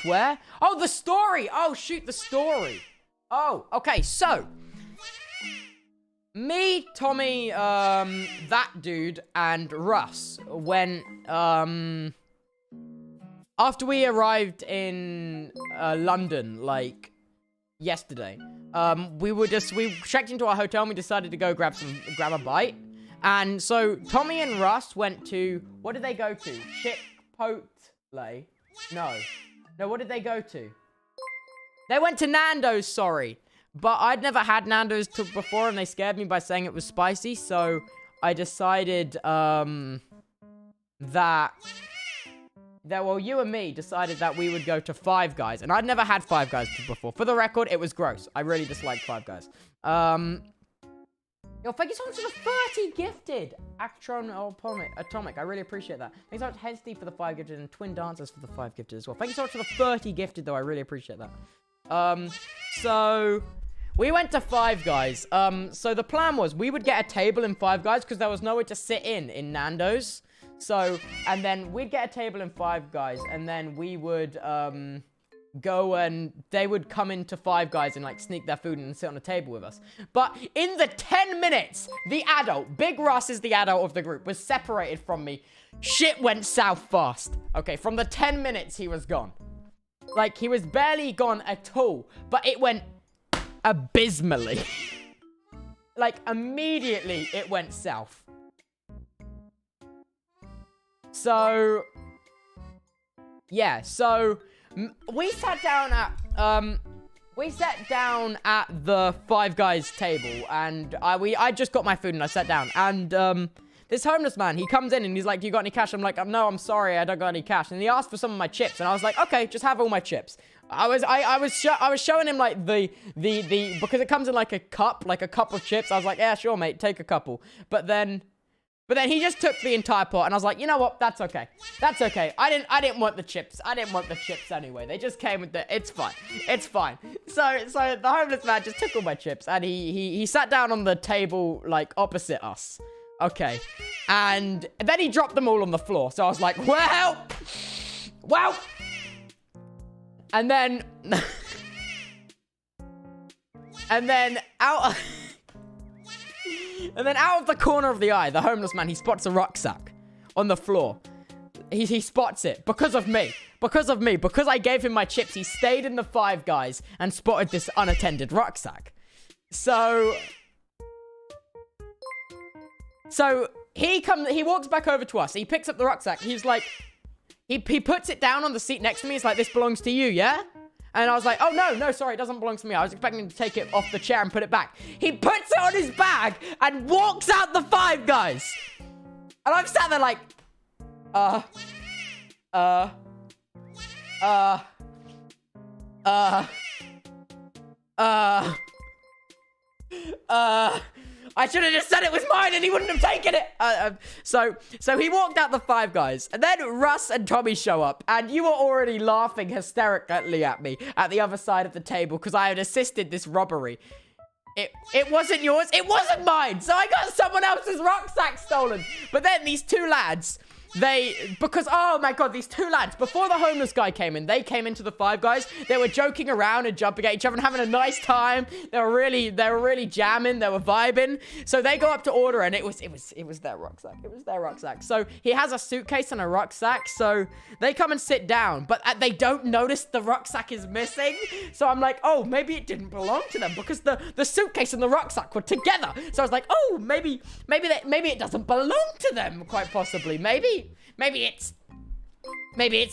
Where? Oh, the story. Oh, shoot, the story. Oh, okay, so me, Tommy, that dude, and Russ went, after we arrived in, London, like, yesterday, we checked into our hotel and we decided to go grab a bite. And so, Tommy and Russ went to, what did they go to? Chipotle? No, what did they go to? They went to Nando's, sorry. But I'd never had Nando's before, and they scared me by saying it was spicy, so I decided, well, you and me decided that we would go to Five Guys, and I'd never had Five Guys before. For the record, it was gross. I really disliked Five Guys. Yo, thank you so much for the 30 gifted. Actron Atomic, I really appreciate that. Thanks so much, Head for the 5 gifted, and Twin Dancers for the 5 gifted as well. Thank you so much for the 30 gifted, though. I really appreciate that. So we went to Five Guys. So the plan was we would get a table in Five Guys because there was nowhere to sit in Nando's. So, and then we'd get a table in Five Guys, and then we would, go and they would come into Five Guys and like sneak their food and sit on a table with us. But in the 10 minutes, the adult, Big Russ is the adult of the group, was separated from me. Shit went south fast. Okay, from the 10 minutes he was gone. Like, he was barely gone at all, but it went abysmally. Like, immediately it went south. So, yeah, so we sat down at the Five Guys table, and I just got my food and I sat down, and this homeless man, he comes in and he's like, "You got any cash?" I'm like, "No, I'm sorry, I don't got any cash." And he asked for some of my chips, and I was like, "Okay, just have all my chips." I was showing him like the because it comes in like a cup of chips. I was like, "Yeah, sure, mate, take a couple." But then he just took the entire pot, and I was like, "You know what? That's okay. That's okay. I didn't want the chips. I didn't want the chips anyway. They just came with it's fine. It's fine." So the homeless man just took all my chips, and he sat down on the table like opposite us. Okay. And then he dropped them all on the floor. So I was like, well. And then out of the corner of the eye, the homeless man, he spots a rucksack on the floor. He spots it because of me. Because I gave him my chips, he stayed in the Five Guys and spotted this unattended rucksack. So he walks back over to us. He picks up the rucksack. He's like, he puts it down on the seat next to me. He's like, "This belongs to you, yeah?" And I was like, "Oh, no, sorry, it doesn't belong to me. I was expecting him to take it off the chair and put it back." He puts it on his bag and walks out the Five Guys. And I'm sat there like, I should have just said it was mine and he wouldn't have taken it. So he walked out the Five Guys. And then Russ and Tommy show up. And you were already laughing hysterically at me at the other side of the table because I had assisted this robbery. It wasn't yours. It wasn't mine. So I got someone else's rucksack stolen. But then these two lads... oh my god, these two lads, before the homeless guy came in, they came into the Five Guys. They were joking around and jumping at each other and having a nice time. They were really jamming. They were vibing. So they go up to order, and it was their rucksack. It was their rucksack. So he has a suitcase and a rucksack. So they come and sit down, but they don't notice the rucksack is missing. So I'm like, oh, maybe it didn't belong to them because the suitcase and the rucksack were together. So I was like, oh, maybe it doesn't belong to them. Quite possibly, Maybe it's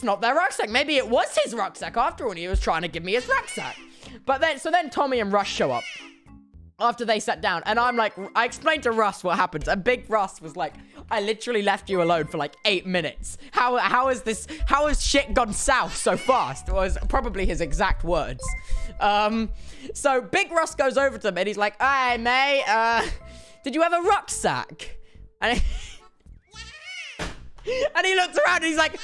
not their rucksack. Maybe it was his rucksack after all, and he was trying to give me his rucksack. But then Tommy and Russ show up after they sat down, and I'm like, I explained to Russ what happened, and Big Russ was like, "I literally left you alone for like 8 minutes. How has shit gone south so fast?" Was probably his exact words. So Big Russ goes over to them, and he's like, "Hey, mate, did you have a rucksack?" And he looks around and he's like,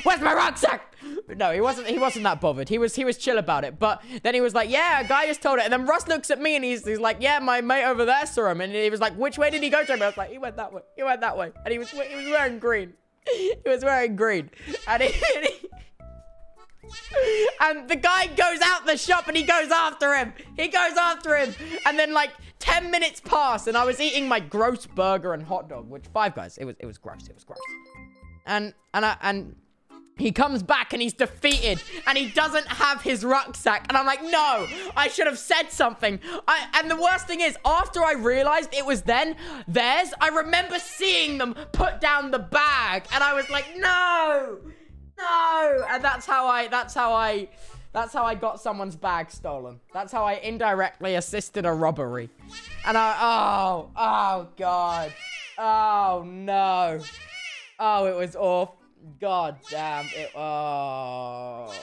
"Where's my rucksack?" No, he wasn't that bothered. He was chill about it. But then he was like, "Yeah, a guy just told it." And then Russ looks at me and he's like, "Yeah, my mate over there saw him." And he was like, "Which way did he go to?" And I was like, "He went that way. He went that way." And he was wearing green. He was wearing green. And And the guy goes out the shop and he goes after him. And then like 10 minutes pass and I was eating my gross burger and hot dog, which Five Guys, it was gross. And he comes back and he's defeated and he doesn't have his rucksack. And I'm like, no, I should have said something. And the worst thing is, after I realized it was theirs, I remember seeing them put down the bag and I was like, no. And that's how I got someone's bag stolen. That's how I indirectly assisted a robbery. And oh God. Oh no. Oh, it was awful. God damn it. Oh.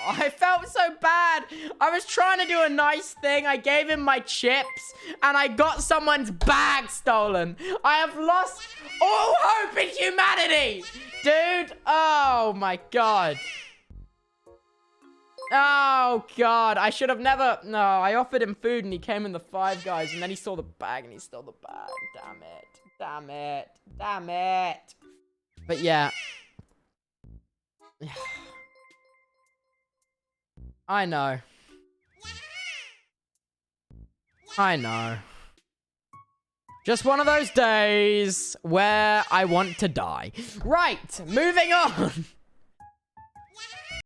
I felt so bad. I was trying to do a nice thing. I gave him my chips and I got someone's bag stolen. I have lost all hope in humanity. Dude. Oh my God. Oh, God. I should have never... No, I offered him food and he came in the Five Guys and then he saw the bag and he stole the bag. Damn it. But yeah. I know. Just one of those days where I want to die. Right, moving on.